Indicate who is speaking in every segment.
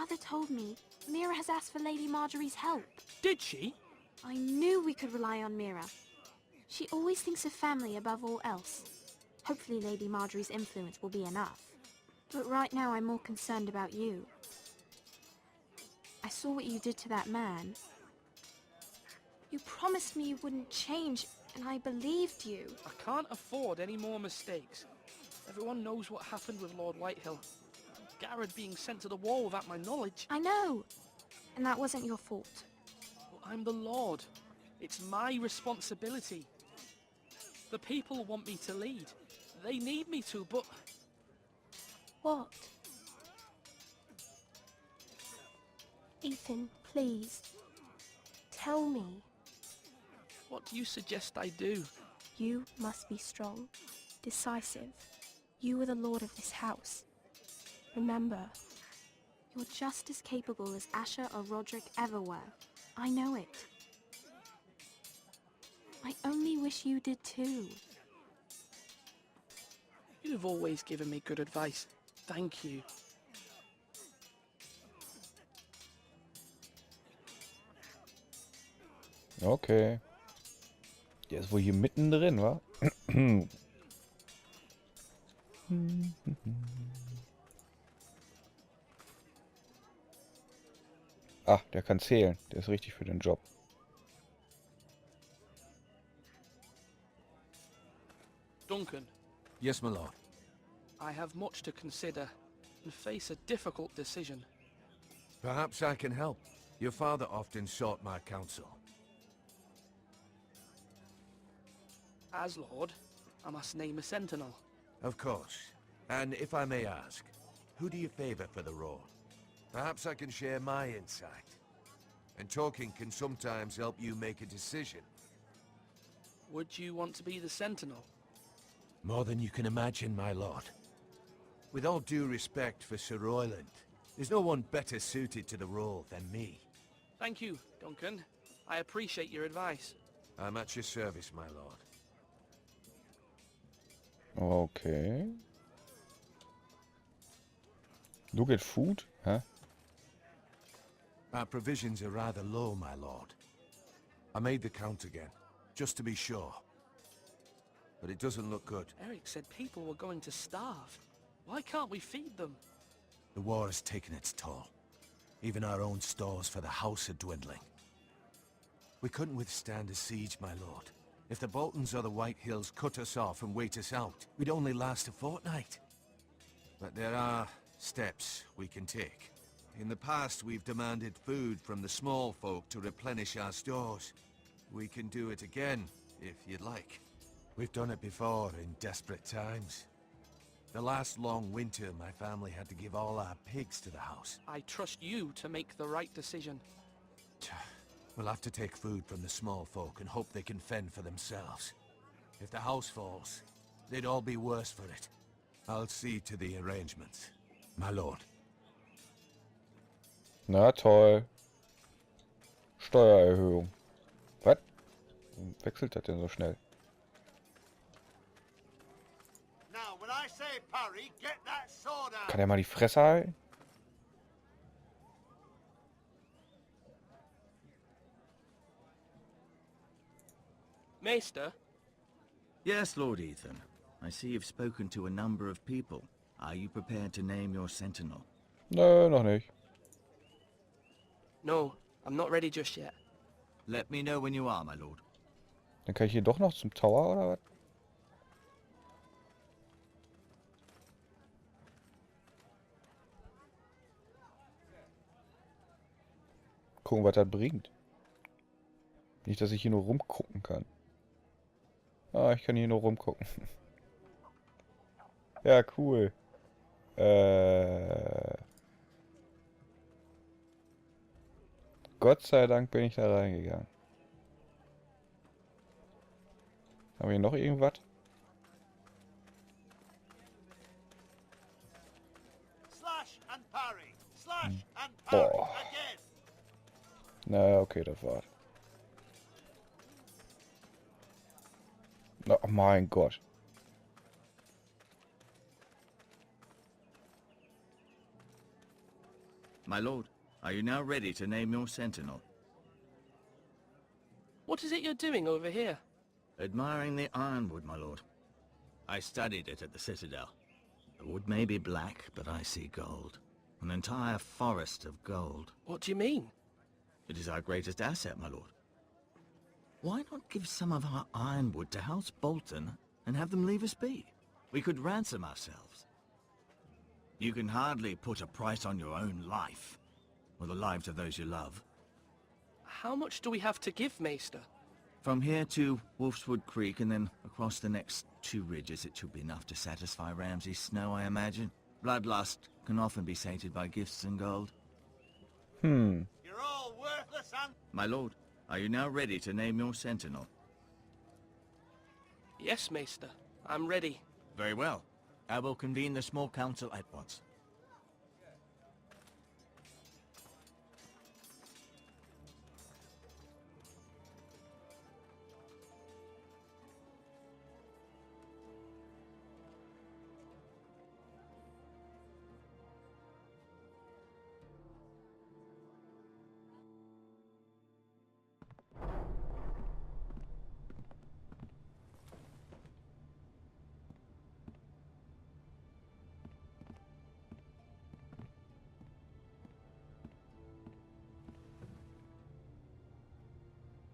Speaker 1: Mother told me Mira has asked for Lady Marjorie's help.
Speaker 2: Did she?
Speaker 1: I knew we could rely on Mira. She always thinks of family above all else. Hopefully Lady Marjorie's influence will be enough. But right now I'm more concerned about you. I saw what you did to that man. You promised me you wouldn't change, and I believed you.
Speaker 2: I can't afford any more mistakes. Everyone knows what happened with Lord Whitehill. Garrett being sent to the wall without my knowledge.
Speaker 1: I know. And that wasn't your fault.
Speaker 2: Well, I'm the Lord. It's my responsibility. The people want me to lead. They need me to, but...
Speaker 1: What? Ethan, please. Tell me.
Speaker 2: What do you suggest I do?
Speaker 1: You must be strong, decisive. You are the lord of this house. Remember, you're just as capable as Asher or Roderick ever were. I know it. I only wish you did too.
Speaker 2: You've always given me good advice. Thank you.
Speaker 3: Okay. Der ist wohl hier mittendrin, wa? Ach, der kann zählen. Der ist richtig für den Job.
Speaker 2: Duncan.
Speaker 4: Yes, my lord.
Speaker 2: I have much to consider and face a difficult decision.
Speaker 4: Perhaps I can help. Your father often sought my counsel.
Speaker 2: As Lord, I must name a sentinel.
Speaker 4: Of course. And if I may ask, who do you favor for the role? Perhaps I can share my insight. And talking can sometimes help you make a decision.
Speaker 2: Would you want to be the sentinel?
Speaker 4: More than you can imagine, my lord. With all due respect for Sir Royland, there's no one better suited to the role than me.
Speaker 2: Thank you, Duncan. I appreciate your advice.
Speaker 4: I'm at your service, my lord.
Speaker 3: Okay. Look at food? Huh?
Speaker 4: Our provisions are rather low, my lord. I made the count again, just to be sure. But it doesn't look good.
Speaker 2: Eric said people were going to starve. Why can't we feed them?
Speaker 4: The war has taken its toll. Even our own stores for the house are dwindling. We couldn't withstand a siege, my lord. If the Boltons or the Whitehills cut us off and wait us out, we'd only last a fortnight. But there are steps we can take. In the past, we've demanded food from the small folk to replenish our stores. We can do it again, if you'd like. We've done it before in desperate times. The last long winter, my family had to give all our pigs to the house.
Speaker 2: I trust you to make the right decision.
Speaker 4: We'll have to take food from the small folk and hope they can fend for themselves. If the house falls, they'd all be worse for it. I'll see to the arrangements, my lord.
Speaker 3: Na toll. Steuererhöhung. Was? Warum wechselt das denn so schnell? Kann er mal die Fresse halten?
Speaker 2: Maester?
Speaker 5: Yes, Lord Ethan. I see you've spoken to a number of people. Are you prepared to name your sentinel?
Speaker 3: Nö, noch nicht.
Speaker 2: No, I'm not ready just yet.
Speaker 5: Let me know when you are, my lord.
Speaker 3: Dann kann ich hier doch noch zum Tower, oder was? Gucken, was das bringt. Nicht, dass ich hier nur rumgucken kann. Ah, ich kann hier nur rumgucken. Ja, cool. Gott sei Dank bin ich da reingegangen. Haben wir hier noch irgendwas? Boah. Na, okay, das war's. Oh mein Gott.
Speaker 5: My lord, are you now ready to name your sentinel?
Speaker 2: What is it you're doing over here?
Speaker 5: Admiring the ironwood, my lord. I studied it at the Citadel. The wood may be black, but I see gold. An entire forest of gold.
Speaker 2: What do you mean?
Speaker 5: It is our greatest asset, my lord. Why not give some of our ironwood to House Bolton and have them leave us be? We could ransom ourselves. You can hardly put a price on your own life, or the lives of those you love.
Speaker 2: How much do we have to give, Maester?
Speaker 5: From here to Wolfswood Creek and then across the next 2 ridges, it should be enough to satisfy Ramsay Snow, I imagine. Bloodlust can often be sated by gifts and gold.
Speaker 3: Hm.
Speaker 4: You're all worthless and...
Speaker 5: My lord, are you now ready to name your sentinel?
Speaker 2: Yes, Maester. I'm ready.
Speaker 5: Very well. I will convene the small council at once.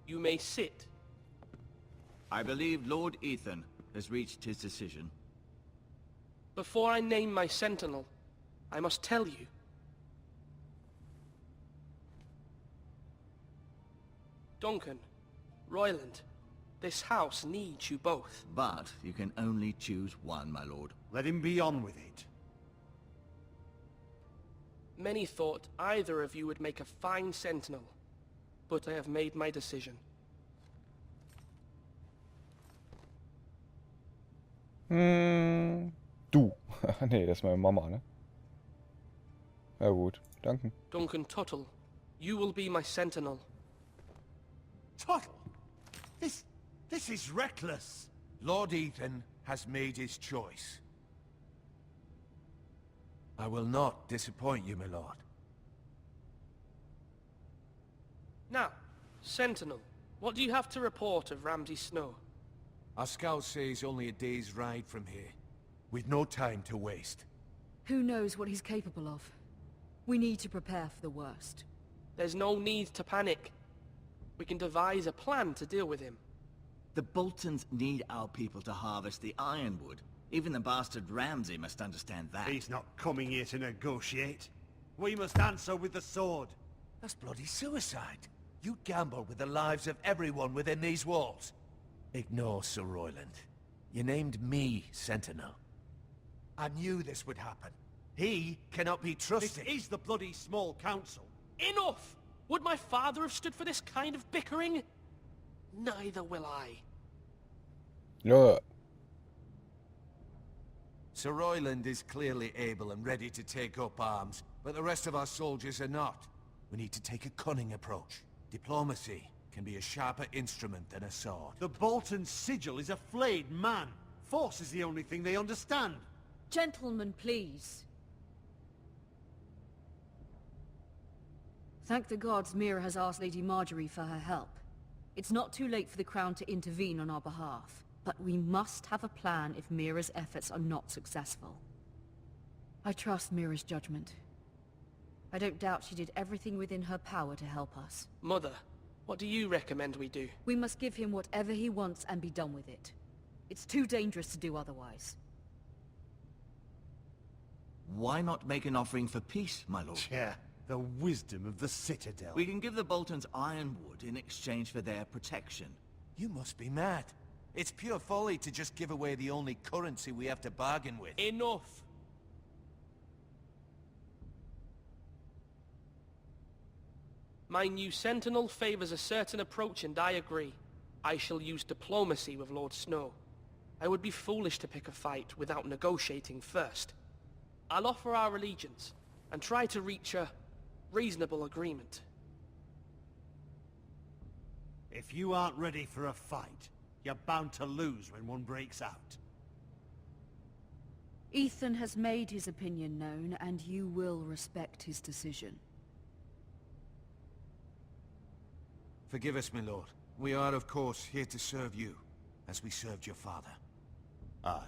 Speaker 2: You may sit.
Speaker 5: I believe Lord Ethan has reached his decision.
Speaker 2: Before I name my sentinel, I must tell you. Duncan, Royland, this house needs you both.
Speaker 5: But you can only choose one, my lord.
Speaker 4: Let him be on with it.
Speaker 2: Many thought either of you would make a fine sentinel, but I have made my decision.
Speaker 3: Du. Nee, das ist meine Mama, ne? Ja gut, danke.
Speaker 2: Duncan Tuttle, you will be my sentinel.
Speaker 4: Tuttle! This is reckless. Lord Ethan has made his choice. I will not disappoint you, my lord.
Speaker 2: Now, Sentinel, what do you have to report of Ramsay Snow?
Speaker 4: Our scouts say he's only a day's ride from here, with no time to waste.
Speaker 6: Who knows what he's capable of? We need to prepare for the worst.
Speaker 2: There's no need to panic. We can devise a plan to deal with him.
Speaker 5: The Boltons need our people to harvest the ironwood. Even the bastard Ramsay must understand that.
Speaker 7: He's not coming here to negotiate. We must answer with the sword.
Speaker 4: That's bloody suicide. You gamble with the lives of everyone within these walls. Ignore Sir Royland. You named me Sentinel. I knew this would happen. He cannot be trusted.
Speaker 7: This is the bloody small council.
Speaker 2: Enough! Would my father have stood for this kind of bickering? Neither will I.
Speaker 3: Ja.
Speaker 4: Sir Royland is clearly able and ready to take up arms, but the rest of our soldiers are not. We need to take a cunning approach. Diplomacy can be a sharper instrument than a sword.
Speaker 7: The Bolton sigil is a flayed man. Force is the only thing they understand.
Speaker 6: Gentlemen, please. Thank the gods Mira has asked Lady Marjorie for her help. It's not too late for the Crown to intervene on our behalf, but we must have a plan if Mira's efforts are not successful. I trust Mira's judgment. I don't doubt she did everything within her power to help us.
Speaker 2: Mother, what do you recommend we do?
Speaker 6: We must give him whatever he wants and be done with it. It's too dangerous to do otherwise.
Speaker 5: Why not make an offering for peace, my lord?
Speaker 7: Yeah, the wisdom of the Citadel.
Speaker 5: We can give the Boltons ironwood in exchange for their protection.
Speaker 4: You must be mad. It's pure folly to just give away the only currency we have to bargain with.
Speaker 2: Enough! My new sentinel favors a certain approach, and I agree. I shall use diplomacy with Lord Snow. I would be foolish to pick a fight without negotiating first. I'll offer our allegiance, and try to reach a reasonable agreement.
Speaker 7: If you aren't ready for a fight, you're bound to lose when one breaks out.
Speaker 6: Ethan has made his opinion known, and you will respect his decision.
Speaker 4: Forgive us, my lord. We are, of course, here to serve you, as we served your father.
Speaker 7: Aye.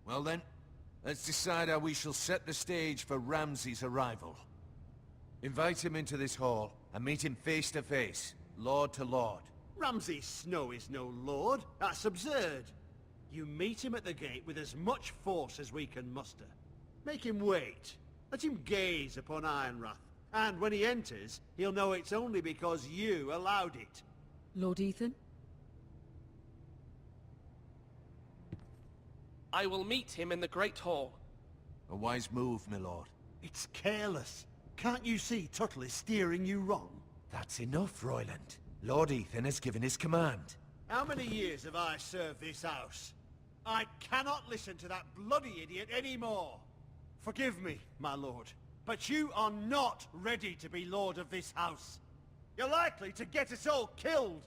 Speaker 4: Well then, let's decide how we shall set the stage for Ramsay's arrival. Invite him into this hall, and meet him face to face, lord to lord.
Speaker 7: Ramsay Snow is no lord. That's absurd. You meet him at the gate with as much force as we can muster. Make him wait. Let him gaze upon Ironrath. And when he enters, he'll know it's only because you allowed it.
Speaker 6: Lord Ethan?
Speaker 2: I will meet him in the Great Hall.
Speaker 4: A wise move, my lord.
Speaker 7: It's careless. Can't you see Tuttle is steering you wrong?
Speaker 4: That's enough, Royland. Lord Ethan has given his command.
Speaker 7: How many years have I served this house? I cannot listen to that bloody idiot anymore. Forgive me, my lord, but you are not ready to be lord of this house. You're likely to get us all killed.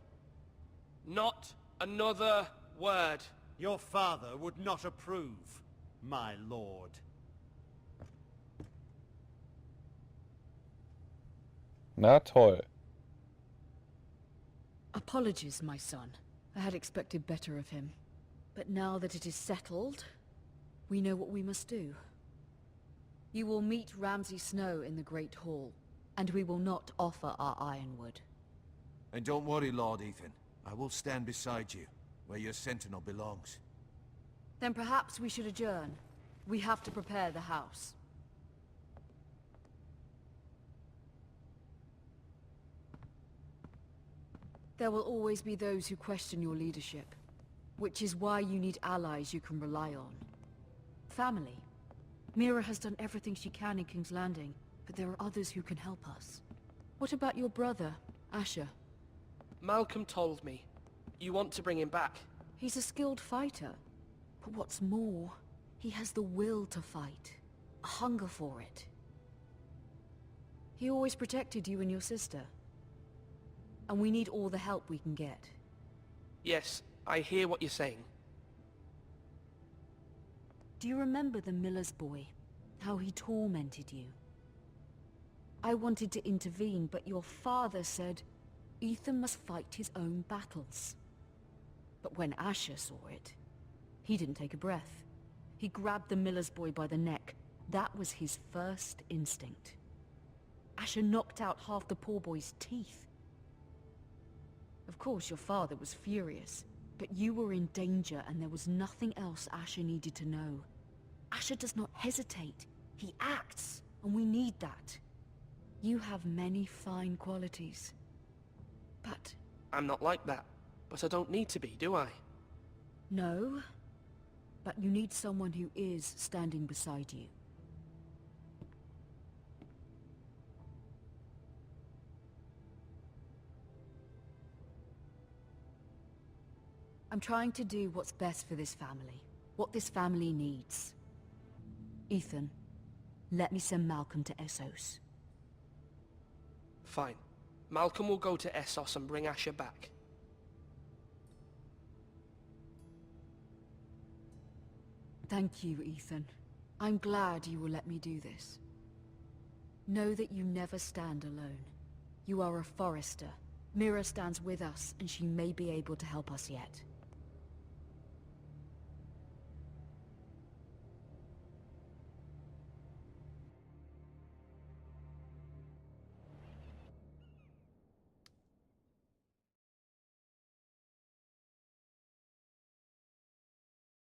Speaker 2: Not another word.
Speaker 7: Your father would not approve, my lord.
Speaker 3: Na toll.
Speaker 6: Apologies, my son. I had expected better of him. But now that it is settled, we know what we must do. You will meet Ramsay Snow in the Great Hall, and we will not offer our ironwood.
Speaker 4: And don't worry, Lord Ethan. I will stand beside you, where your sentinel belongs.
Speaker 6: Then perhaps we should adjourn. We have to prepare the house. There will always be those who question your leadership, which is why you need allies you can rely on. Family. Mira has done everything she can in King's Landing, but there are others who can help us. What about your brother, Asher?
Speaker 2: Malcolm told me. You want to bring him back?
Speaker 6: He's a skilled fighter. But what's more, he has the will to fight. A hunger for it. He always protected you and your sister. And we need all the help we can get.
Speaker 2: Yes, I hear what you're saying.
Speaker 6: Do you remember the miller's boy? How he tormented you? I wanted to intervene, but your father said Ethan must fight his own battles. But when Asher saw it, he didn't take a breath. He grabbed the miller's boy by the neck. That was his first instinct. Asher knocked out half the poor boy's teeth. Of course, your father was furious, but you were in danger and there was nothing else Asher needed to know. Asher does not hesitate. He acts, and we need that. You have many fine qualities. But...
Speaker 2: I'm not like that, but I don't need to be, do I?
Speaker 6: No. But you need someone who is standing beside you. I'm trying to do what's best for this family. What this family needs. Ethan, let me send Malcolm to Essos.
Speaker 2: Fine. Malcolm will go to Essos and bring Asher back.
Speaker 6: Thank you, Ethan. I'm glad you will let me do this. Know that you never stand alone. You are a Forester. Mira stands with us, and she may be able to help us yet.